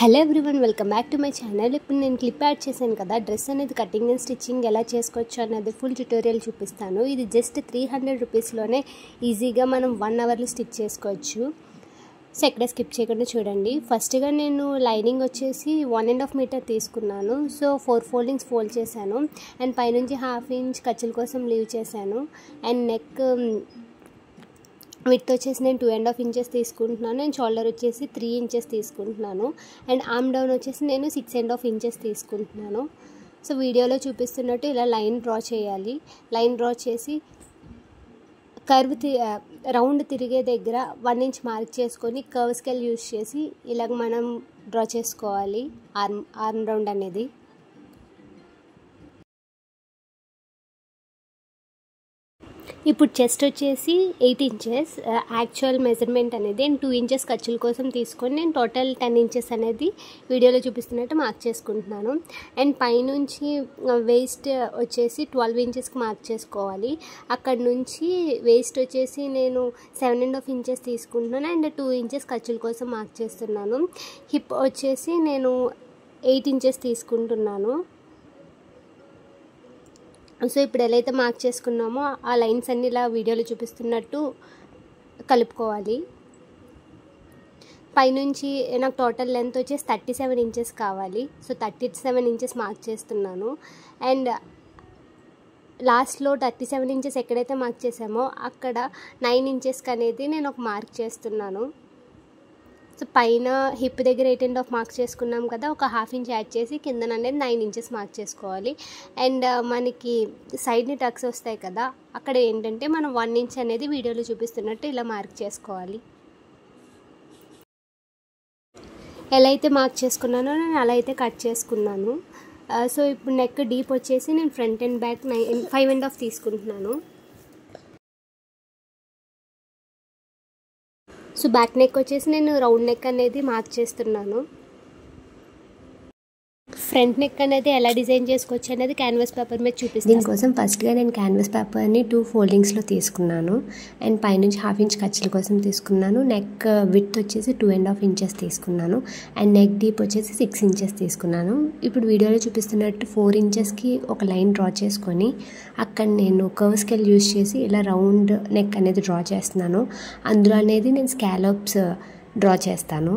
Hello everyone, welcome back to my channel. ఇప్పుడు నేను clip add చేశాను కదా, డ్రెస్ అనేది కటింగ్ అండ్ స్టిచ్చింగ్ ఎలా చేసుకోవచ్చు అనేది ఫుల్ ట్యుటోరియల్ చూపిస్తాను. ఇది జస్ట్ 300 రూపీస్లోనే ఈజీగా మనం 1 అవర్లో స్టిచ్ చేసుకోవచ్చు. సో ఎక్కడ స్కిప్ చేయకుండా చూడండి. ఫస్ట్గా నేను లైనింగ్ వచ్చేసి 1.5 మీటర్ తీసుకున్నాను. సో 4 ఫోల్డింగ్స్ ఫోల్డ్ చేశాను అండ్ పైనుంచి 1/2 ఇంచ్ ఖర్చుల కోసం లీవ్ చేశాను. అండ్ నెక్ విడ్త్ వచ్చేసి నేను 2.5 ఇంచెస్ తీసుకుంటున్నాను అండ్ షోల్డర్ వచ్చేసి 3 ఇంచెస్ తీసుకుంటున్నాను అండ్ ఆర్మ్ డౌన్ వచ్చేసి నేను 6.5 ఇంచెస్ తీసుకుంటున్నాను. సో వీడియోలో చూపిస్తున్నట్టు ఇలా లైన్ డ్రా చేయాలి. లైన్ డ్రా చేసి కర్వ్ రౌండ్ తిరిగే దగ్గర 1 ఇంచ్ మార్క్ చేసుకొని కర్వ్ స్కేల్ యూజ్ చేసి ఇలాగ మనం డ్రా చేసుకోవాలి ఆర్మ్ రౌండ్ అనేది. ఇప్పుడు చెస్ట్ వచ్చేసి 8 ఇంచెస్ యాక్చువల్ మెజర్మెంట్ అనేది అండ్ 2 ఇంచెస్ ఖర్చుల కోసం తీసుకొని నేను టోటల్ 10 ఇంచెస్ అనేది వీడియోలో చూపిస్తున్నట్టు మార్క్ చేసుకుంటున్నాను. అండ్ పైనుంచి వేస్ట్ వచ్చేసి 12 ఇంచెస్కి మార్క్ చేసుకోవాలి. అక్కడ నుంచి వేస్ట్ వచ్చేసి నేను 7.5 ఇంచెస్ తీసుకుంటున్నాను అండ్ 2 ఇంచెస్ ఖర్చుల కోసం మార్క్ చేస్తున్నాను. హిప్ వచ్చేసి నేను 8 ఇంచెస్ తీసుకుంటున్నాను. సో ఇప్పుడు ఎలా అయితే మార్క్ చేసుకున్నామో ఆ లైన్స్ అన్ని ఇలా వీడియోలో చూపిస్తున్నట్టు కలుపుకోవాలి. పైనుంచి నాకు టోటల్ లెంత్ వచ్చేసి 37 ఇంచెస్ కావాలి. సో 37 ఇంచెస్ మార్క్ చేస్తున్నాను. అండ్ లాస్ట్లో 37 ఇంచెస్ ఎక్కడైతే మార్క్ చేసామో అక్కడ 9 ఇంచెస్కి అనేది నేను ఒక మార్క్ చేస్తున్నాను. సో పైన హిప్ దగ్గర 8.5 మార్క్ చేసుకున్నాం కదా, ఒక 1/2 ఇంచ్ యాడ్ చేసి కింద అనేది 9 ఇంచెస్ మార్క్ చేసుకోవాలి. అండ్ మనకి సైడ్ని టక్స్ వస్తాయి కదా, అక్కడ ఏంటంటే మనం 1 ఇంచ్ అనేది వీడియోలో చూపిస్తున్నట్టు ఇలా మార్క్ చేసుకోవాలి. ఎలా అయితే మార్క్ చేసుకున్నానో నేను అలా అయితే కట్ చేసుకున్నాను. సో ఇప్పుడు నెక్ డీప్ వచ్చేసి నేను ఫ్రంట్ అండ్ బ్యాక్ 5.5 తీసుకుంటున్నాను. సో బ్యాక్ నెక్ వచ్చేసి నేను రౌండ్ నెక్ అనేది మార్క్ చేస్తున్నాను. ఫ్రంట్ నెక్ అనేది ఎలా డిజైన్ చేసుకోవచ్చు అనేది క్యాన్వాస్ పేపర్ మీద చూపిస్తాను. దీనికోసం ఫస్ట్గా నేను క్యాన్వాస్ పేపర్ని 2 ఫోల్డింగ్స్లో తీసుకున్నాను అండ్ పైనుంచి 1/2 ఇంచ్ ఖర్చుల కోసం తీసుకున్నాను. నెక్ విడ్త్ వచ్చేసి 2.5 ఇంచెస్ తీసుకున్నాను అండ్ నెక్ డీప్ వచ్చేసి 6 ఇంచెస్ తీసుకున్నాను. ఇప్పుడు వీడియోలో చూపిస్తున్నట్టు 4 ఇంచెస్కి ఒక లైన్ డ్రా చేసుకొని అక్కడ నేను కర్వ్ స్కేల్ యూజ్ చేసి ఇలా రౌండ్ నెక్ అనేది డ్రా చేస్తున్నాను. అందులో అనేది నేను స్కాలప్స్ డ్రా చేస్తాను.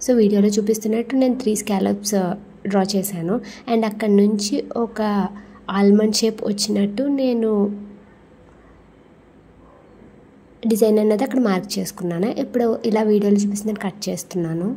సో వీడియోలో చూపిస్తున్నట్టు నేను 3 స్కాలప్స్ డ్రా చేశాను అండ్ అక్కడ నుంచి ఒక ఆల్మండ్ షేప్ వచ్చినట్టు నేను డిజైన్ అనేది అక్కడ మార్క్ చేసుకున్నాను. ఇప్పుడు ఇలా వీడియోలో చూపిస్తున్నట్టు కట్ చేస్తున్నాను.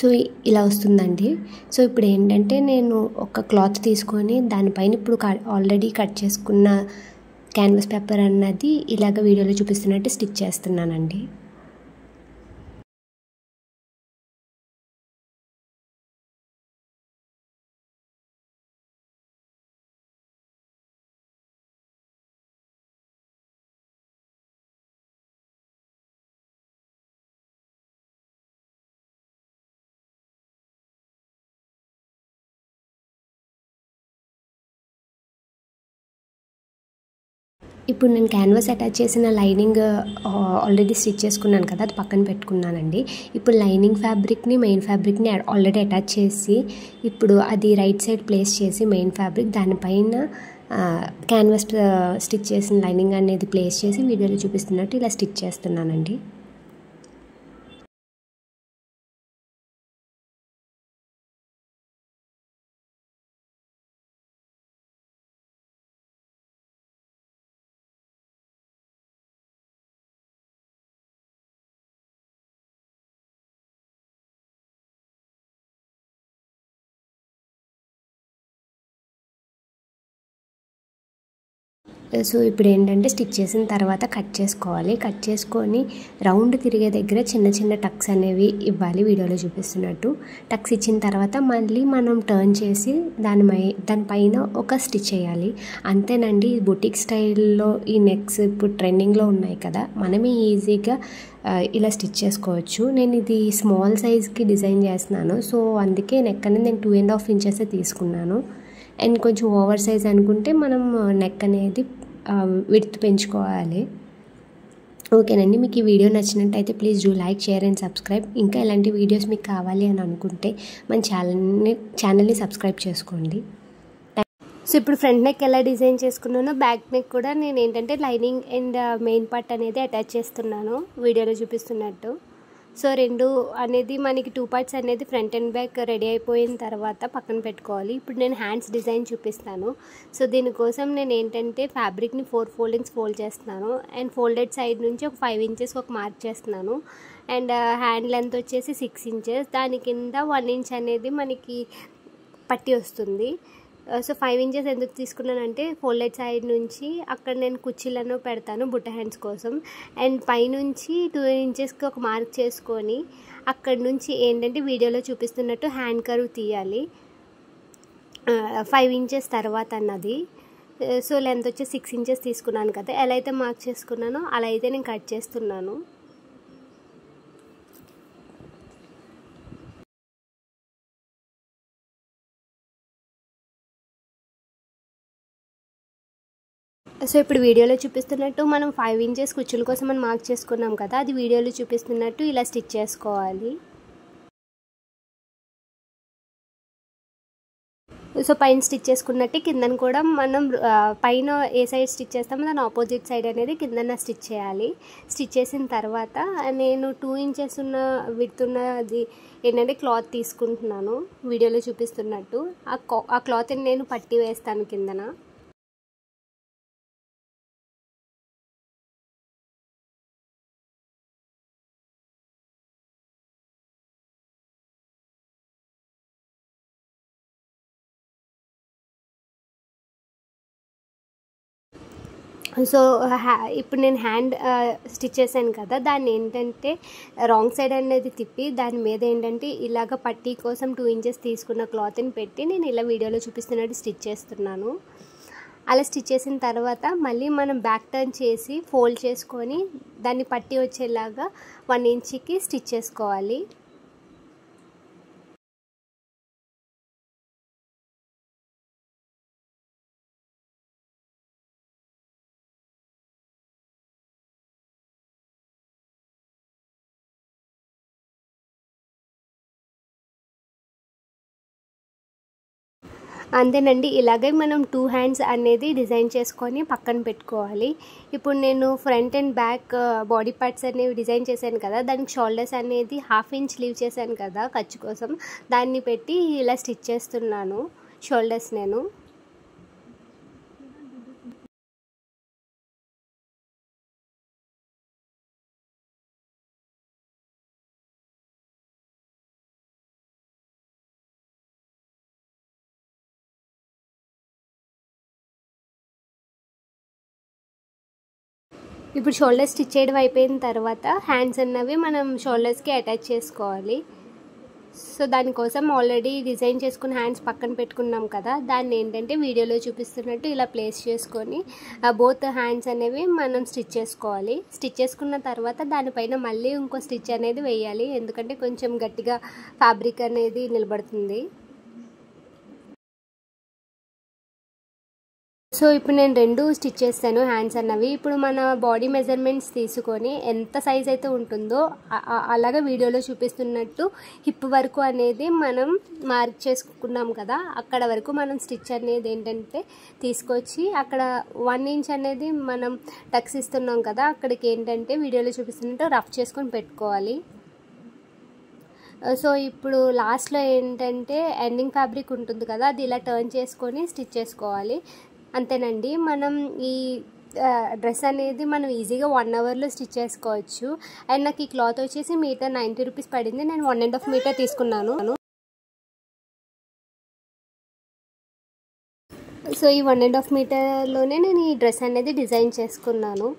సో ఇలా వస్తుందండి. సో ఇప్పుడు ఏంటంటే నేను ఒక క్లాత్ తీసుకొని దానిపైన ఇప్పుడు ఆల్రెడీ కట్ చేసుకున్న క్యాన్వాస్ పేపర్ అన్నది ఇలాగ వీడియోలో చూపిస్తున్నట్టు స్టిచ్ చేస్తున్నానండి. ఇప్పుడు నేను క్యాన్వాస్ అటాచ్ చేసిన లైనింగ్ ఆల్రెడీ స్టిచ్ చేసుకున్నాను కదా, అది పక్కన పెట్టుకున్నానండి. ఇప్పుడు లైనింగ్ ఫ్యాబ్రిక్ని మెయిన్ ఫ్యాబ్రిక్ని ఆల్రెడీ అటాచ్ చేసి ఇప్పుడు అది రైట్ సైడ్ ప్లేస్ చేసి మెయిన్ ఫ్యాబ్రిక్ దానిపైన క్యాన్వాస్ స్టిచ్ చేసిన లైనింగ్ అనేది ప్లేస్ చేసి వీడియోలో చూపిస్తున్నట్టు ఇలా స్టిచ్ చేస్తున్నానండి. సో ఇప్పుడు ఏంటంటే స్టిచ్ చేసిన తర్వాత కట్ చేసుకోవాలి. కట్ చేసుకొని రౌండ్ తిరిగే దగ్గర చిన్న చిన్న టక్స్ అనేవి ఇవ్వాలి వీడియోలో చూపిస్తున్నట్టు. టక్స్ ఇచ్చిన తర్వాత మళ్ళీ మనం టర్న్ చేసి దానిపైన ఒక స్టిచ్ చేయాలి. అంతేనండి. బొటిక్ స్టైల్లో ఈ నెక్స్ ఇప్పుడు ట్రెండింగ్లో ఉన్నాయి కదా, మనమే ఈజీగా ఇలా స్టిచ్ చేసుకోవచ్చు. నేను ఇది స్మాల్ సైజ్కి డిజైన్ చేస్తున్నాను. సో అందుకే నెక్ అనేది నేను 2.5 ఇంచెస్ తీసుకున్నాను. అండ్ కొంచెం ఓవర్ సైజ్ అనుకుంటే మనం నెక్ అనేది విడ్త్ పెంచుకోవాలి. ఓకేనండి, మీకు ఈ వీడియో నచ్చినట్టయితే please do like, share and subscribe. ఇంకా ఇలాంటి వీడియోస్ మీకు కావాలి అని అనుకుంటే మన ఛానల్ని సబ్స్క్రైబ్ చేసుకోండి. సో ఇప్పుడు ఫ్రంట్ నెక్ ఎలా డిజైన్ చేసుకున్నానో బ్యాక్ నెక్ కూడా నేను ఏంటంటే లైనింగ్ అండ్ మెయిన్ పార్ట్ అనేది అటాచ్ చేస్తున్నాను వీడియోలో చూపిస్తున్నట్టు. సో రెండు అనేది మనకి 2 పార్ట్స్ అనేది ఫ్రంట్ అండ్ బ్యాక్ రెడీ అయిపోయిన తర్వాత పక్కన పెట్టుకోవాలి. ఇప్పుడు నేను హ్యాండ్స్ డిజైన్ చూపిస్తాను. సో దీనికోసం నేను ఏంటంటే ఫ్యాబ్రిక్ని 4 ఫోల్డింగ్స్ ఫోల్డ్ చేస్తున్నాను అండ్ ఫోల్డెడ్ సైడ్ నుంచి ఒక 5 ఇంచెస్ ఒక మార్క్ చేస్తున్నాను. అండ్ హ్యాండ్ లెంత్ వచ్చేసి 6 ఇంచెస్, దాని కింద 1 ఇంచ్ అనేది మనకి పట్టి వస్తుంది. సో 5 ఇంచెస్ ఎందుకు తీసుకున్నానంటే ఫోల్డెడ్ సైడ్ నుంచి అక్కడ నేను కుర్చీలను పెడతాను బుట్ట హ్యాండ్స్ కోసం. అండ్ పైనుంచి 2 ఇంచెస్కి ఒక మార్క్ చేసుకొని అక్కడ నుంచి ఏంటంటే వీడియోలో చూపిస్తున్నట్టు హ్యాండ్ కర్వ్ తీయాలి 5 ఇంచెస్ తర్వాత అన్నది. సో లెంత్ వచ్చి 6 ఇంచెస్ తీసుకున్నాను కదా, ఎలా అయితే మార్క్ చేసుకున్నానో అలా అయితే నేను కట్ చేస్తున్నాను. సో ఇప్పుడు వీడియోలో చూపిస్తున్నట్టు మనం 5 ఇంచెస్ కుచ్చుల కోసం మనం మార్క్ చేసుకున్నాం కదా, అది వీడియోలో చూపిస్తున్నట్టు ఇలా స్టిచ్ చేసుకోవాలి. సో పైన స్టిచ్ చేసుకున్నట్టు కిందన కూడా మనం పైన ఏ సైడ్ స్టిచ్ చేస్తామో దాని ఆపోజిట్ సైడ్ అనేది కిందన స్టిచ్ చేయాలి. స్టిచ్ చేసిన తర్వాత నేను 2 ఇంచెస్ ఉన్న విడ్త్ ఉన్నది ఏంటంటే క్లాత్ తీసుకుంటున్నాను వీడియోలో చూపిస్తున్నట్టు. ఆ క్లాత్ని నేను పట్టి వేస్తాను కిందన. సో ఇప్పుడు నేను హ్యాండ్ స్టిచ్ చేశాను కదా, దాన్ని ఏంటంటే రాంగ్ సైడ్ అనేది తిప్పి దాని మీద ఏంటంటే ఇలాగ పట్టీ కోసం 2 ఇంచెస్ తీసుకున్న క్లాత్ని పెట్టి నేను ఇలా వీడియోలో చూపిస్తున్నట్టు స్టిచ్ చేస్తున్నాను. అలా స్టిచ్ చేసిన తర్వాత మళ్ళీ మనం బ్యాక్ టర్న్ చేసి ఫోల్డ్ చేసుకొని దాన్ని పట్టీ వచ్చేలాగా 1 ఇంచ్కి స్టిచ్ చేసుకోవాలి. అంతేనండి, ఇలాగే మనం 2 హ్యాండ్స్ అనేది డిజైన్ చేసుకొని పక్కన పెట్టుకోవాలి. ఇప్పుడు నేను front and back body parts అనేవి డిజైన్ చేశాను కదా, దానికి షోల్డర్స్ అనేది 1/2 ఇంచ్ లీవ్ చేశాను కదా ఖర్చు కోసం, దాన్ని పెట్టి ఇలా స్టిచ్ చేస్తున్నాను షోల్డర్స్ నేను. ఇప్పుడు షోల్డర్ స్టిచ్ చేయడం అయిపోయిన తర్వాత హ్యాండ్స్ అన్నవి మనం షోల్డర్స్కి అటాచ్ చేసుకోవాలి. సో దానికోసం ఆల్రెడీ డిజైన్ చేసుకున్న హ్యాండ్స్ పక్కన పెట్టుకున్నాం కదా, దాన్ని ఏంటంటే వీడియోలో చూపిస్తున్నట్టు ఇలా ప్లేస్ చేసుకొని బోత్ హ్యాండ్స్ అనేవి మనం స్టిచ్ చేసుకోవాలి. స్టిచ్ చేసుకున్న తర్వాత దానిపైన మళ్ళీ ఇంకో స్టిచ్ అనేది వేయాలి, ఎందుకంటే కొంచెం గట్టిగా ఫ్యాబ్రిక్ అనేది నిలబడుతుంది. సో ఇప్పుడు నేను 2 స్టిచ్ చేస్తాను హ్యాండ్స్ అన్నవి. ఇప్పుడు మన బాడీ మెజర్మెంట్స్ తీసుకొని ఎంత సైజ్ అయితే ఉంటుందో అలాగే వీడియోలో చూపిస్తున్నట్టు హిప్ వరకు అనేది మనం మార్క్ చేసుకున్నాం కదా, అక్కడ వరకు మనం స్టిచ్ అనేది ఏంటంటే తీసుకొచ్చి అక్కడ 1 ఇంచ్ అనేది మనం టక్స్ ఇస్తున్నాం కదా, అక్కడికి ఏంటంటే వీడియోలో చూపిస్తున్నట్టు రఫ్ చేసుకొని పెట్టుకోవాలి. సో ఇప్పుడు లాస్ట్లో ఏంటంటే ఎండింగ్ ఫ్యాబ్రిక్ ఉంటుంది కదా, అది ఇలా టర్న్ చేసుకొని స్టిచ్ చేసుకోవాలి. అంతేనండి, మనం ఈ డ్రెస్ అనేది మనం ఈజీగా 1 అవర్లో స్టిచ్ చేసుకోవచ్చు. అండ్ నాకు ఈ క్లాత్ వచ్చేసి మీటర్ 90 రూపీస్ పడింది, నేను 1.5 మీటర్ తీసుకున్నాను. సో ఈ 1.5 మీటర్లోనే నేను ఈ డ్రెస్ అనేది డిజైన్ చేసుకున్నాను.